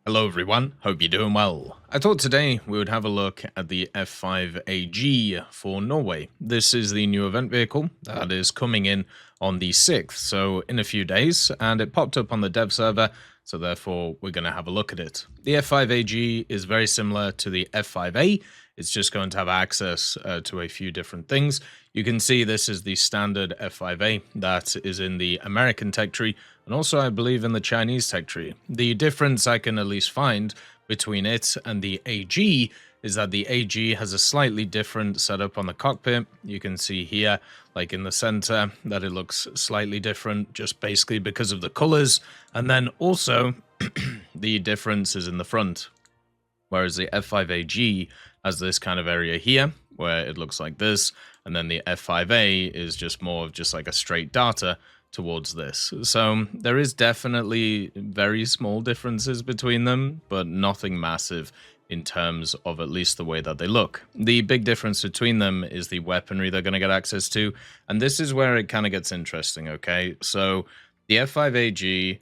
Hello everyone, hope you're doing well. I thought today we would have a look at the F-5A for Norway. This is the new event vehicle that is coming in on the 6th, so in a few days, and it popped up on the dev server, so therefore we're going to have a look at it. The F-5A is very similar to the F-5A. It's just going to have access to a few different things. You can see this is the standard F-5A that is in the American tech tree, and also I believe in the Chinese tech tree. The difference I can at least find between it and the AG is that the AG has a slightly different setup on the cockpit. You can see here, like in the center, that it looks slightly different just basically because of the colors. And then also the difference is in the front. Whereas the F-5AG has this kind of area here where it looks like this. And then the F-5A is just more of just like a straight data towards this. So there is definitely very small differences between them, but nothing massive in terms of at least the way that they look. The big difference between them is the weaponry they're going to get access to, and this is where it kind of gets interesting, okay? So the F-5AG,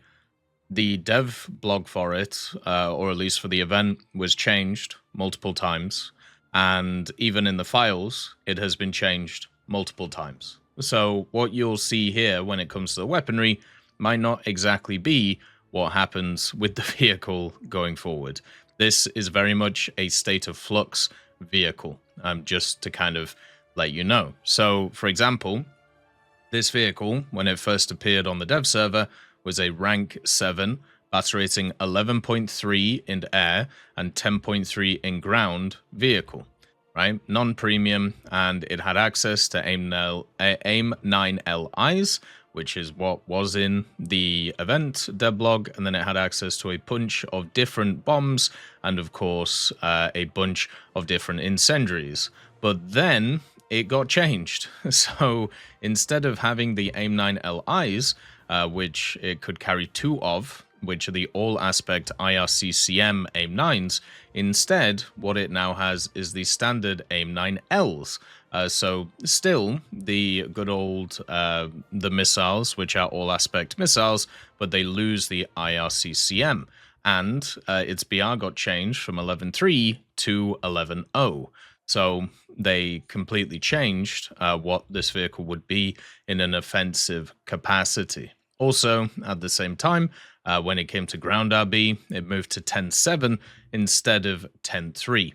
the dev blog for it, or at least for the event, was changed multiple times, and even in the files, it has been changed multiple times. So what you'll see here when it comes to the weaponry might not exactly be what happens with the vehicle going forward. This is very much a state of flux vehicle, just to kind of let you know. So, for example, this vehicle, when it first appeared on the dev server, was a rank 7, battery rating 11.3 in air and 10.3 in ground vehicle. Right, non-premium, and it had access to AIM-9LIs, which is what was in the event devlog, and then it had access to a bunch of different bombs, and of course, a bunch of different incendiaries. But then it got changed. So instead of having the AIM-9LIs, which it could carry 2 of, which are the all-aspect IRCCM AIM-9s. Instead, what it now has is the standard AIM-9Ls. So still the good old the missiles, which are all-aspect missiles, but they lose the IRCCM. And its BR got changed from 11.3 to 11.0. So they completely changed what this vehicle would be in an offensive capacity. Also, at the same time, when it came to ground RB, it moved to 10.7 instead of 10.3.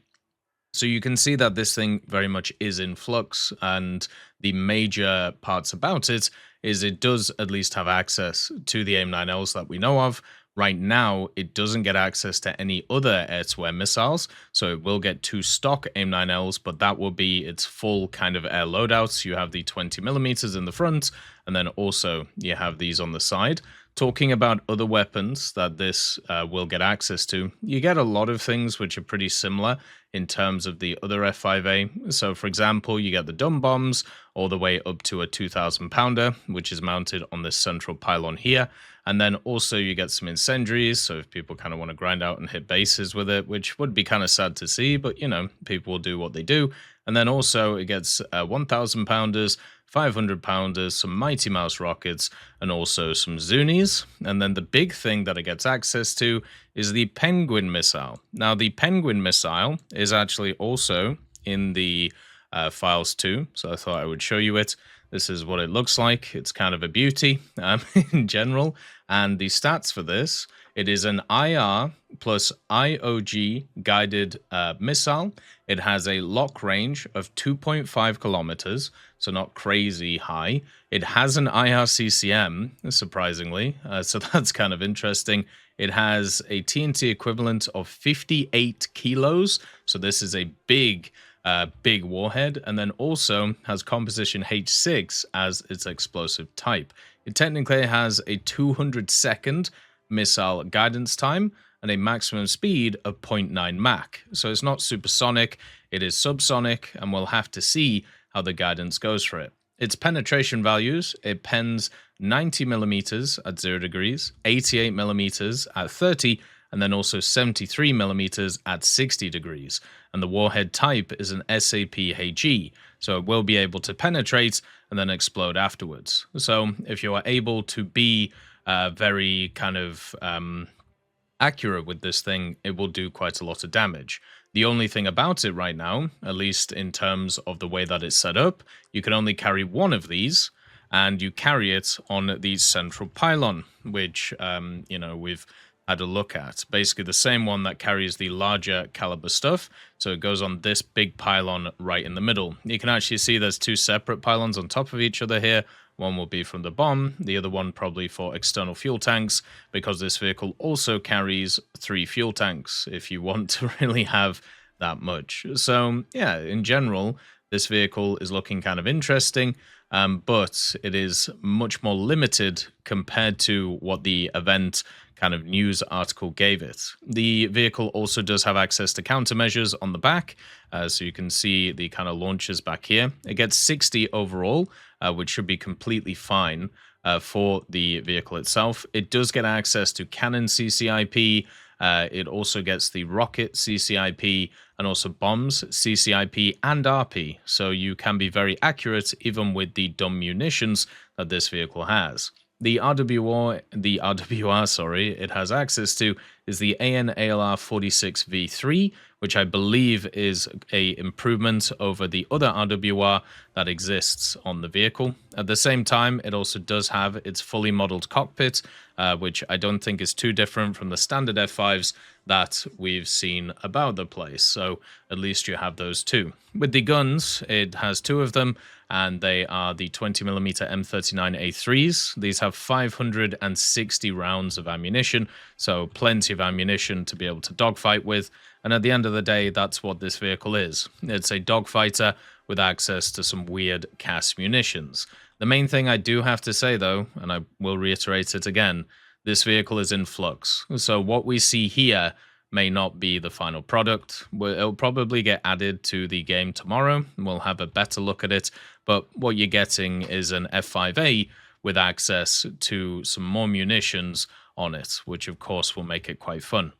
So you can see that this thing very much is in flux, and the major parts about it is it does at least have access to the AIM-9Ls that we know of. Right now, it doesn't get access to any other air-to-air missiles, so it will get 2 stock AIM-9Ls, but that will be its full kind of air loadouts. You have the 20mm in the front, and then also you have these on the side. Talking about other weapons that this will get access to, you get a lot of things which are pretty similar in terms of the other F-5A. So, for example, you get the dumb bombs all the way up to a 2,000 pounder, which is mounted on this central pylon here. And then also you get some incendiaries, so if people kind of want to grind out and hit bases with it, which would be kind of sad to see, but, you know, people will do what they do. And then also it gets 1,000 pounders, 500 pounders, some Mighty Mouse rockets, and also some Zunis. And then the big thing that it gets access to is the Penguin missile. Now, the Penguin missile is actually also in the files too, so I thought I would show you it. This is what it looks like. It's kind of a beauty in general. And the stats for this, it is an IR plus IOG guided missile. It has a lock range of 2.5 kilometers, so not crazy high. It has an IRCCM, surprisingly, so that's kind of interesting. It has a TNT equivalent of 58 kilos, so this is a big warhead, and then also has composition H6 as its explosive type. It technically has a 200-second missile guidance time and a maximum speed of 0.9 Mach. So it's not supersonic, it is subsonic, and we'll have to see how the guidance goes for it. Its penetration values, it pens 90mm at 0 degrees, 88mm at 30, and then also 73mm at 60 degrees. And the warhead type is an SAPHE, so it will be able to penetrate and then explode afterwards. So if you are able to be very kind of accurate with this thing, it will do quite a lot of damage. The only thing about it right now, at least in terms of the way that it's set up, you can only carry one of these, and you carry it on the central pylon, which, we've had a look at. Basically, the same one that carries the larger caliber stuff. So it goes on this big pylon right in the middle. You can actually see there's two separate pylons on top of each other here. One will be from the bomb, the other one probably for external fuel tanks, because this vehicle also carries 3 fuel tanks if you want to really have that much. So, yeah, in general, this vehicle is looking kind of interesting, but it is much more limited compared to what the event kind of news article gave it. The vehicle also does have access to countermeasures on the back, so you can see the kind of launchers back here. It gets 60 overall, which should be completely fine for the vehicle itself. It does get access to cannon CCIP. It also gets the rocket CCIP and also bombs CCIP and RP. So you can be very accurate even with the dumb munitions that this vehicle has. The RWR, it has access to is the ANALR 46V3, which I believe is a improvement over the other RWR that exists on the vehicle. At the same time, it also does have its fully modeled cockpit, which I don't think is too different from the standard F5s that we've seen about the place. So at least you have those two. With the guns, it has 2 of them, and they are the 20mm M39A3s. These have 560 rounds of ammunition, so plenty of ammunition to be able to dogfight with. And at the end of the day, that's what this vehicle is. It's a dogfighter with access to some weird CAS munitions. The main thing I do have to say, though, and I will reiterate it again, this vehicle is in flux. So what we see here may not be the final product. It'll probably get added to the game tomorrow. We'll have a better look at it. But what you're getting is an F-5A with access to some more munitions on it, which of course will make it quite fun.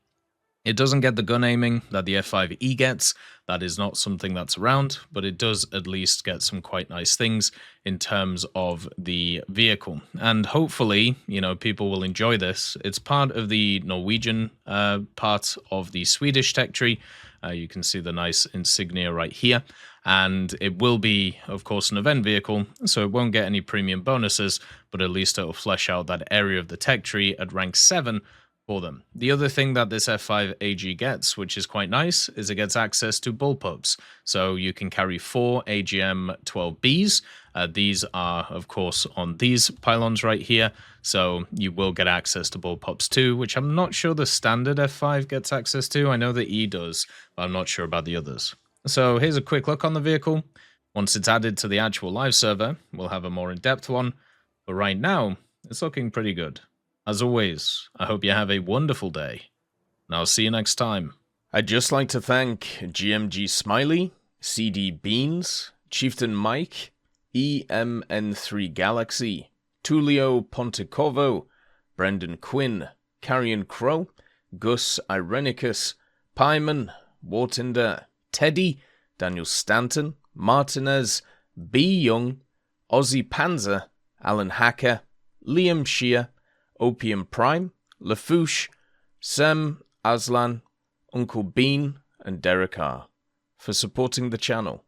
It doesn't get the gun aiming that the F-5E gets. That is not something that's around, but it does at least get some quite nice things in terms of the vehicle. And hopefully, people will enjoy this. It's part of the Norwegian part of the Swedish tech tree. You can see the nice insignia right here. And it will be, of course, an event vehicle, so it won't get any premium bonuses, but at least it'll flesh out that area of the tech tree at rank 7 for them. The other thing that this F-5AG gets, which is quite nice, is it gets access to bullpups. So you can carry 4 AGM-12Bs. These are, of course, on these pylons right here. So you will get access to bullpups too, which I'm not sure the standard F5 gets access to. I know the E does, but I'm not sure about the others. So here's a quick look on the vehicle. Once it's added to the actual live server, we'll have a more in-depth one. But right now, it's looking pretty good. As always, I hope you have a wonderful day, and I'll see you next time. I'd just like to thank GMG Smiley, CD Beans, Chieftain Mike, EMN3 Galaxy, Tulio Pontecorvo, Brendan Quinn, Carrion Crow, Gus Irenicus, Pyman, Wartinder, Teddy, Daniel Stanton, Martinez, B. Young, Ozzy Panzer, Alan Hacker, Liam Shear, Opium Prime, Lafouche, Sem, Aslan, Uncle Bean, and Derek R. for supporting the channel.